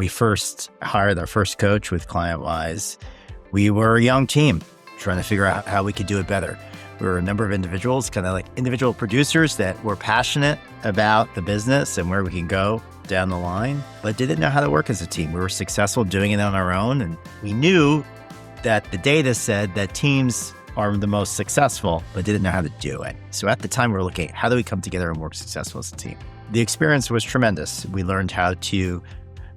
we first hired our first coach with ClientWise, we were a young team trying to figure out how we could do it better. We were a number of individuals, kind of like individual producers that were passionate about the business and where we can go down the line, but didn't know how to work as a team. We were successful doing it on our own. And we knew that the data said that teams are the most successful, but didn't know how to do it. So at the time we were looking at how do we come together and work successful as a team? The experience was tremendous. We learned how to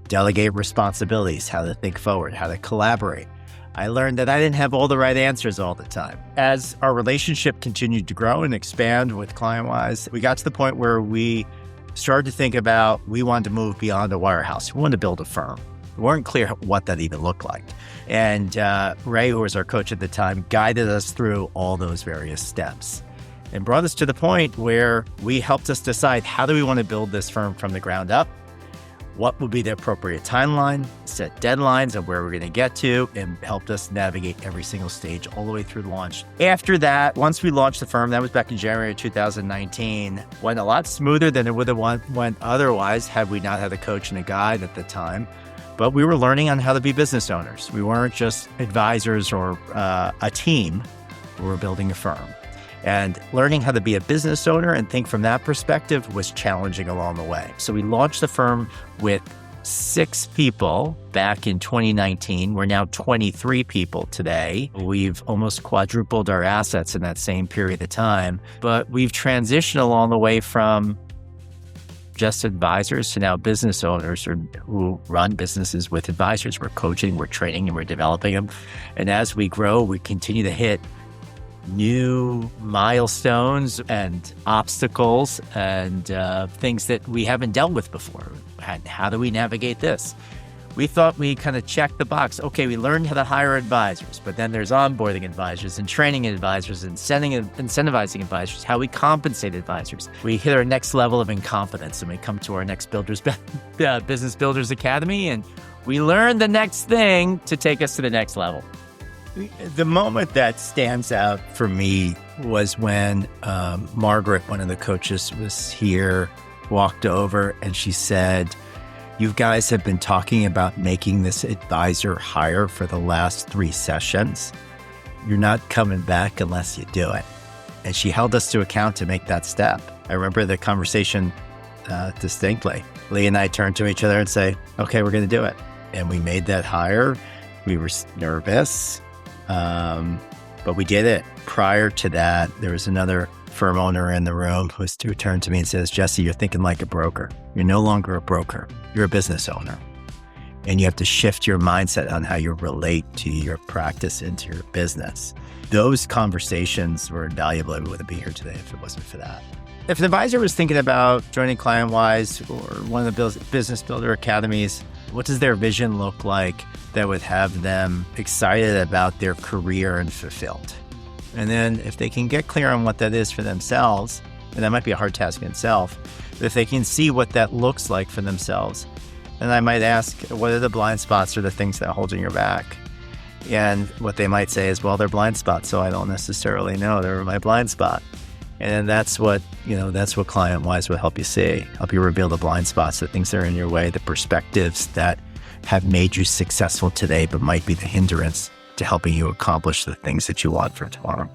delegate responsibilities, how to think forward, how to collaborate. I learned that I didn't have all the right answers all the time. As our relationship continued to grow and expand with ClientWise, we got to the point where we started to think about, we wanted to move beyond a wirehouse. We wanted to build a firm. We weren't clear what that even looked like. And Ray, who was our coach at the time, guided us through all those various steps and brought us to the point where we helped us decide, how do we want to build this firm from the ground up? What would be the appropriate timeline, set deadlines of where we're going to get to, and helped us navigate every single stage all the way through launch. After that, once we launched the firm, that was back in January of 2019, went a lot smoother than it would have went otherwise had we not had a coach and a guide at the time. But we were learning on how to be business owners. We weren't just advisors or a team. We were building a firm. And learning how to be a business owner and think from that perspective was challenging along the way. So we launched the firm with 6 people back in 2019. We're now 23 people today. We've almost quadrupled our assets in that same period of time. But we've transitioned along the way from just advisors to now business owners who run businesses with advisors. We're coaching, we're training, and we're developing them. And as we grow, we continue to hit new milestones and obstacles and things that we haven't dealt with before. And how do we navigate this? We thought we kind of checked the box. Okay, we learned how to hire advisors, but then there's onboarding advisors and training advisors and incentivizing advisors, how we compensate advisors. We hit our next level of incompetence and we come to our next Business Builders Academy, and we learn the next thing to take us to the next level. The moment that stands out for me was when Margaret, one of the coaches, was here, walked over, and she said, "You guys have been talking about making this advisor hire for the last 3 sessions. You're not coming back unless you do it." And she held us to account to make that step. I remember the conversation distinctly. Lee and I turned to each other and say, "Okay, we're going to do it." And we made that hire. We were nervous. But we did it. Prior to that, there was another firm owner in the room who turned to me and says, "Jesse, you're thinking like a broker. You're no longer a broker. You're a business owner. And you have to shift your mindset on how you relate to your practice and to your business." Those conversations were invaluable. I wouldn't be here today if it wasn't for that. If an advisor was thinking about joining ClientWise or one of the Business Builder Academies, what does their vision look like that would have them excited about their career and fulfilled? And then if they can get clear on what that is for themselves, and that might be a hard task in itself, but if they can see what that looks like for themselves, then I might ask, what are the blind spots or the things that are holding you back? And what they might say is, well, they're blind spots, so I don't necessarily know they're my blind spot. And that's what ClientWise will help you see, help you reveal the blind spots, the things that are in your way, the perspectives that have made you successful today, but might be the hindrance to helping you accomplish the things that you want for tomorrow.